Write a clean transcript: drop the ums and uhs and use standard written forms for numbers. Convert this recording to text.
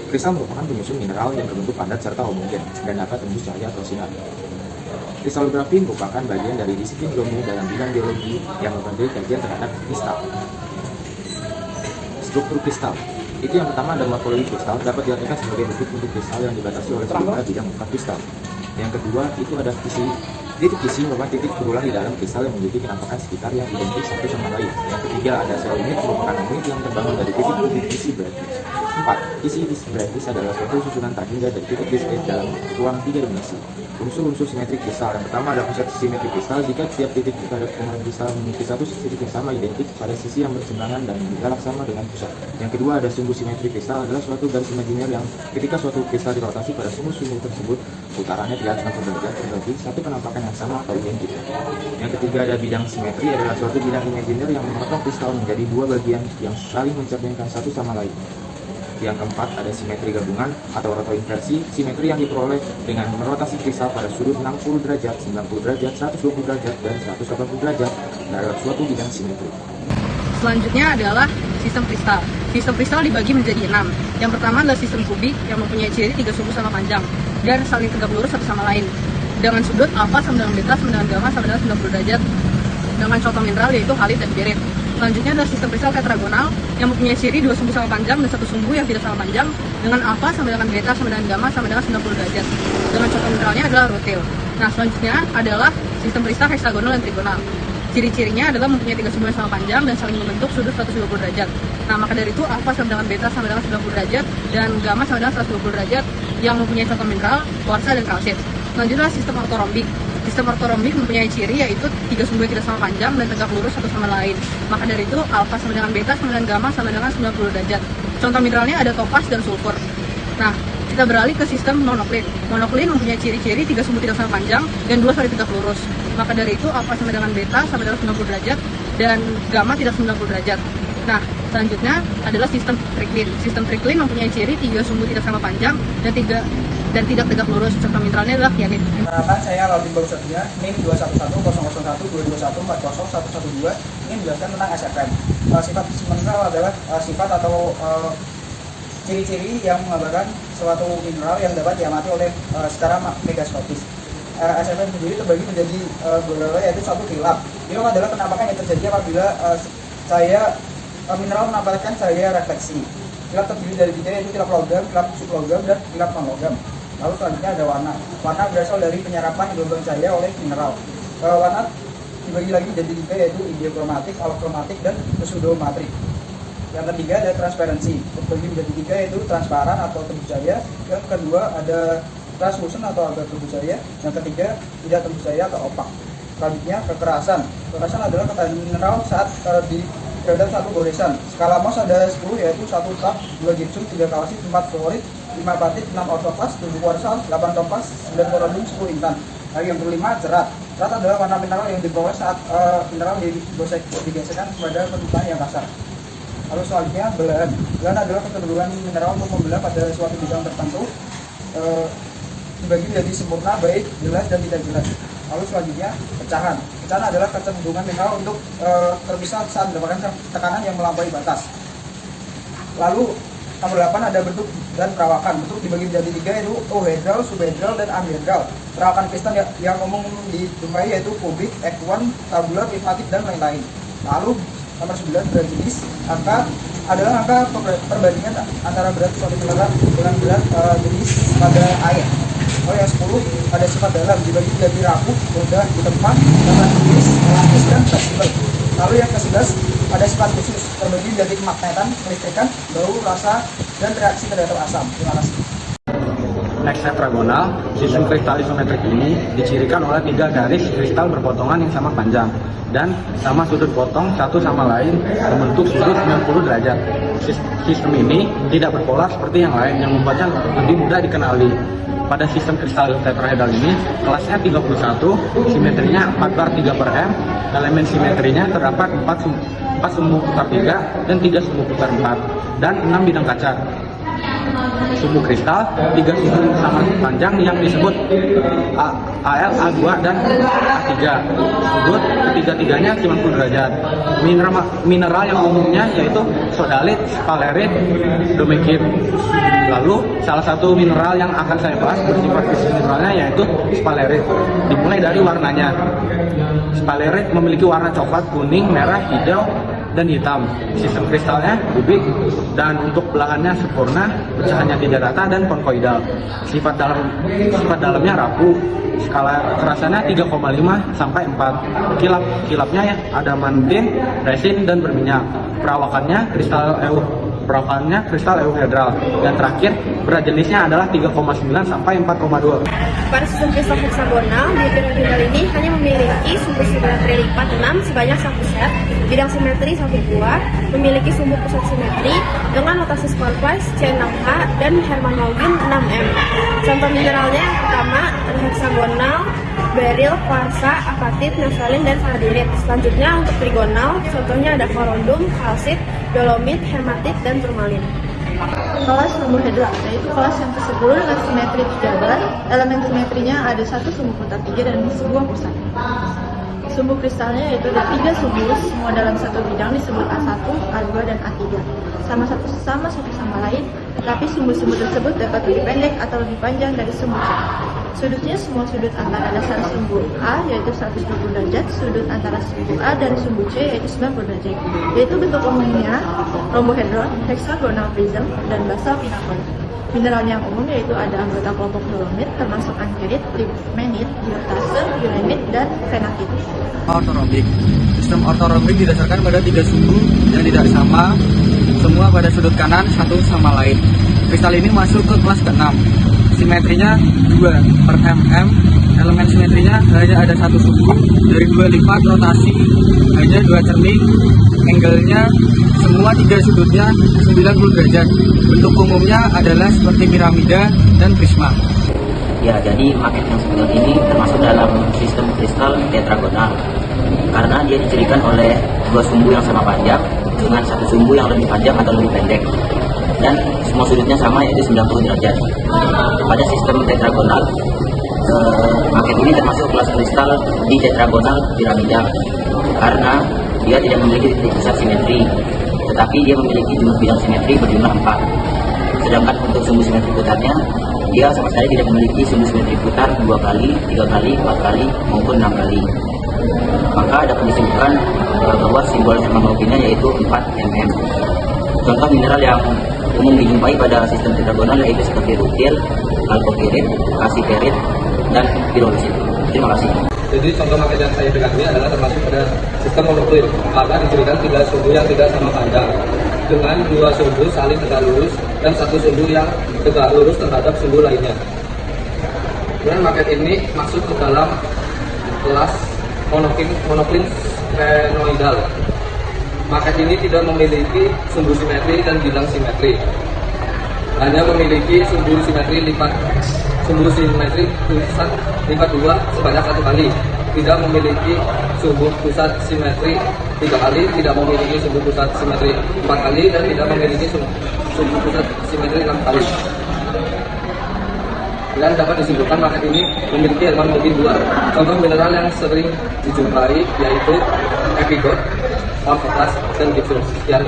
Kristal merupakan penyusun mineral yang berbentuk padat serta homogen dan dapat tembus cahaya atau sinar. Kristalografi merupakan bagian dari disiplin ilmu dalam bidang geologi yang mempelajari kajian terhadap kristal. Struktur kristal. Itu yang pertama ada morfologi kristal, dapat diartikan sebagai bentuk-bentuk kristal yang dibatasi oleh sejumlah bidang muka kristal. Yang kedua, itu ada titik kisi merupakan titik berulang di dalam kristal yang memiliki penampakan sekitar yang identik satu sama lain. Yang ketiga, ada sel unit merupakan unit yang terbangun dari titik-titik kisi brightness. 4. Kisi brightness adalah suatu susunan terhingga dari titik diskret dalam ruang 3 dimensi. Unsur-unsur simetrik kristal. Yang pertama ada pusat simetrik kristal. Jika setiap titik pada permukaan kristal memiliki satu titik yang sama identik pada sisi yang berseberangan dan berjarak sama dengan pusat. Yang kedua ada sumbu simetrik kristal, adalah suatu garis imajiner yang ketika suatu kristal dirotasi pada sumbu-sumbu tersebut, putarannya 360 derajat berarti satu penampakan yang sama atau identik. Yang ketiga ada bidang simetri, adalah suatu bidang imajiner yang memotong kristal menjadi dua bagian yang saling mencerminkan satu sama lain. Yang keempat ada simetri gabungan atau rotoinversi, simetri yang diperoleh dengan merotasi kristal pada sudut 60 derajat, 90 derajat, 120 derajat, dan 180 derajat dalam suatu bidang simetri. Selanjutnya adalah sistem kristal. Sistem kristal dibagi menjadi 6. Yang pertama adalah sistem kubik yang mempunyai ciri 3 sumbu sama panjang dan saling tegak lurus satu sama lain dengan sudut alfa sama dengan beta sama dengan gamma sama dengan 90 derajat dengan contoh mineral yaitu halit dan pirit. Selanjutnya adalah sistem kristal tetragonal yang mempunyai ciri 2 sumbu sama panjang dan 1 sumbu yang tidak sama panjang dengan alfa sama dengan beta sama dengan gamma sama dengan 90 derajat. Dengan contoh mineralnya adalah rutil. Nah, selanjutnya adalah sistem kristal heksagonal dan trigonal. Ciri-cirinya adalah mempunyai 3 sumbu yang sama panjang dan saling membentuk sudut 120 derajat. Nah, maka dari itu alfa sama dengan beta sama dengan 90 derajat dan gamma sama dengan 120 derajat yang mempunyai contoh mineral kuarsa dan kalsit. Selanjutnya sistem ortorombik. Sistem ortorombik mempunyai ciri yaitu 3 sumbu yang tidak sama panjang dan tegak lurus satu sama lain. Maka dari itu alfa sama dengan beta sama dengan gamma sama dengan 90 derajat. Contoh mineralnya ada topas dan sulfur. Nah, kita beralih ke sistem monoklin. Monoklin mempunyai ciri-ciri 3 sumbu tidak sama panjang dan 2 saling tegak lurus. Maka dari itu alfa sama dengan beta sama dengan 90 derajat dan gamma tidak 90 derajat. Nah, selanjutnya adalah sistem triklin. Sistem triklin mempunyai ciri 3 sumbu tidak sama panjang dan tidak tegak lurus. Contoh mineralnya adalah kianit. Perkenalkan, saya Laudin Bausatria, NIM 2110001224112, ingin menjelaskan tentang SFM. Sifat mineral adalah sifat atau ciri-ciri yang menggambarkan suatu mineral yang dapat diamati oleh secara megaskopis. SFM sendiri terbagi menjadi beberapa, yaitu satu kilap. Kilap adalah penampakan yang terjadi apabila mineral menampakkan cahaya refleksi. Kilap terdiri dari 3, yaitu kilap logam, kilap sublogam, dan kilap non-logam. Lalu selanjutnya ada warna. Warna berasal dari penyerapan gelombang cahaya oleh mineral. Warna dibagi lagi menjadi 3, yaitu ideokromatik, alokromatik, dan pseudomatrik. Yang ketiga ada transparansi, terbagi menjadi 3, yaitu transparan atau tembus cahaya. Yang kedua ada translucent atau agak tembus cahaya. Yang ketiga tidak tembus cahaya atau opak. Selanjutnya kekerasan. Kekerasan adalah ketahanan mineral saat terhadap satu goresan. Skala Mohs ada 10, yaitu 1 taf, 2 gipsum, 3 kalsit, 4 fluorid, 5 apatit, 6 ortofas, 7 kuarsal, 8 topaz, 9 korodium, 10 intan. Lalu yang kelima cerat. Cerat adalah warna mineral yang diperoleh saat mineral digeserkan kepada permukaan yang kasar. Lalu selanjutnya belahan. Belahan adalah kecenderungan mineral untuk membelah pada suatu bidang tertentu, dibagi menjadi sempurna, baik, jelas, dan tidak jelas. Lalu selanjutnya pecahan. Pecahan adalah kecenderungan mineral untuk terpisah saat mendapatkan tekanan yang melampaui batas. Lalu nomor 8 ada bentuk dan perawakan. Bentuk dibagi menjadi 3, yaitu ohedral, subhedral, dan amhedral. Perawakan kristal yang umum dijumpai yaitu kubik, ekuan, tabular, prismatik, dan lain-lain. Lalu nomor 9 berat jenis. Angka adalah angka perbandingan antara berat suatu mineral dengan berat jenis pada air. Lalu yang 10 ada sifat dalam, dibagi menjadi rapuh, mudah ditempa, dapat tulis, elastis, dan fleksibel. Lalu yang ke-11 ada sifat khusus, terbagi menjadi kemagnetan, kelistrikan, bau, rasa, dan reaksi terhadap asam. Terima kasih. Next tetragonal, sistem kristal isometrik ini dicirikan oleh 3 garis kristal berpotongan yang sama panjang dan sama sudut potong satu sama lain membentuk sudut 90 derajat. Sistem ini tidak berpolar seperti yang lain yang membuatnya lebih mudah dikenali. Pada sistem kristal tetrahedral ini, kelasnya 31, simetrinya 4/3/m, elemen simetrinya terdapat 4 sumbu putar 3 dan 3 sumbu putar 4, dan 6 bidang kaca. sumbu kristal, 3 sumbu sama panjang yang disebut AL, A2, dan A3. Sudut ketiga-tiganya 90 derajat. Mineral yang umumnya yaitu sodalit, spalerit, domekit. Lalu salah satu mineral yang akan saya bahas bersifat fisik mineralnya yaitu spalerit. Dimulai dari warnanya. Spalerit memiliki warna coklat, kuning, merah, hijau, dan hitam. Sistem kristalnya kubik, dan untuk belahannya sempurna, pecahannya tidak rata dan konkoidal. Sifat dalamnya rapuh. Skala kerasannya 3,5 sampai 4. Kilapnya ada mantin, resin, dan berminyak. Perawakannya kristal euhedral, dan terakhir berat jenisnya adalah 3,9 sampai 4,2. Pada sistem kristal heksagonal, di piramidal ini hanya memiliki sumbu simetri lipat 6 sebanyak 1 set, bidang simetri 1 buah, memiliki sumbu pusat simetri dengan notasi squareprise C6H dan Hermann-Login 6M. Contoh mineralnya yang pertama ada heksagonal, beril, kuarsa, apatit, nephelin, dan vanadinit. Selanjutnya untuk trigonal, contohnya ada korundum, kalsit, dolomit, hematit, dan turmalin. Kelas rombohedra, yaitu kelas yang ke-10 dengan simetri 13. Elemen simetrinya ada 1 sumbu putar 3 dan sebuah pusat. Sumbu kristalnya yaitu ada 3 sumbu, semua dalam satu bidang disebut A1, A2, dan A3. Sama satu sama lain, tetapi sumbu-sumbu tersebut dapat lebih pendek atau lebih panjang dari sumbu C. Sudutnya semua sudut antara dasar sumbu A yaitu 120 derajat, sudut antara sumbu A dan sumbu C yaitu 90 derajat. Yaitu bentuk umumnya rombohedron, hexagonal prism, dan basal pinnacle. Mineralnya yang umum yaitu ada anggota kelompok dolomit termasuk ankerit, lignit, diortase, uranit, dan phenakit. Ortorhombik. Sistem ortorhombik didasarkan pada 3 sumbu yang tidak sama, semua pada sudut kanan satu sama lain. Kristal ini masuk ke kelas ke-6. Simetrinya 2/mm. Elemen simetrinya hanya ada 1 sumbu dari 2 lipat rotasi, hanya 2 cermin. Angle-nya semua 3 sudutnya 90 derajat. Bentuk umumnya adalah seperti piramida dan prisma. Ya, jadi maket yang seperti ini termasuk dalam sistem kristal tetragonal karena dia dicirikan oleh 2 sumbu yang sama panjang dengan 1 sumbu yang lebih panjang atau lebih pendek, dan semua sudutnya sama yaitu 90 derajat. Pada sistem tetragonal, maket ini termasuk kelas kristal di tetragonal piramidal karena dia tidak memiliki titik pusat simetri, tetapi dia memiliki jumlah bidang simetri berjumlah 4. Sedangkan untuk sumbu simetri putarnya, dia sama sekali tidak memiliki sumbu simetri putar 2 kali, 3 kali, 4 kali, maupun 6 kali. Maka dapat disebutkan bahwa simbol Hermann-Loginnya yaitu 4mm. Contoh mineral yang umum dijumpai pada sistem tetragonal yaitu seperti rutil, alkopirit, kasiperit, dan pirolusit. Terima kasih. Jadi contoh maket yang saya pegang ini adalah termasuk pada sistem monoklit karena dicirikan 3 sumbu yang tidak sama panjang dengan 2 sumbu saling tegak lurus dan 1 sumbu yang tegak lurus terhadap sumbu lainnya. Kemudian maket ini masuk ke dalam kelas monoklin sphenoidal. Maket ini tidak memiliki sumbu simetri dan bilang simetri, hanya memiliki sumbu simetri pusat lipat 2 sebanyak 1 kali, tidak memiliki sumbu pusat simetri 3 kali, tidak memiliki sumbu pusat simetri 4 kali, dan tidak memiliki sumbu pusat simetri 6 kali. Dan dapat disimpulkan maket ini memiliki Hermann-Login 2. Contoh mineral yang sering dijumpai yaitu epigot, orthoklas, dan gipsus. Sekian.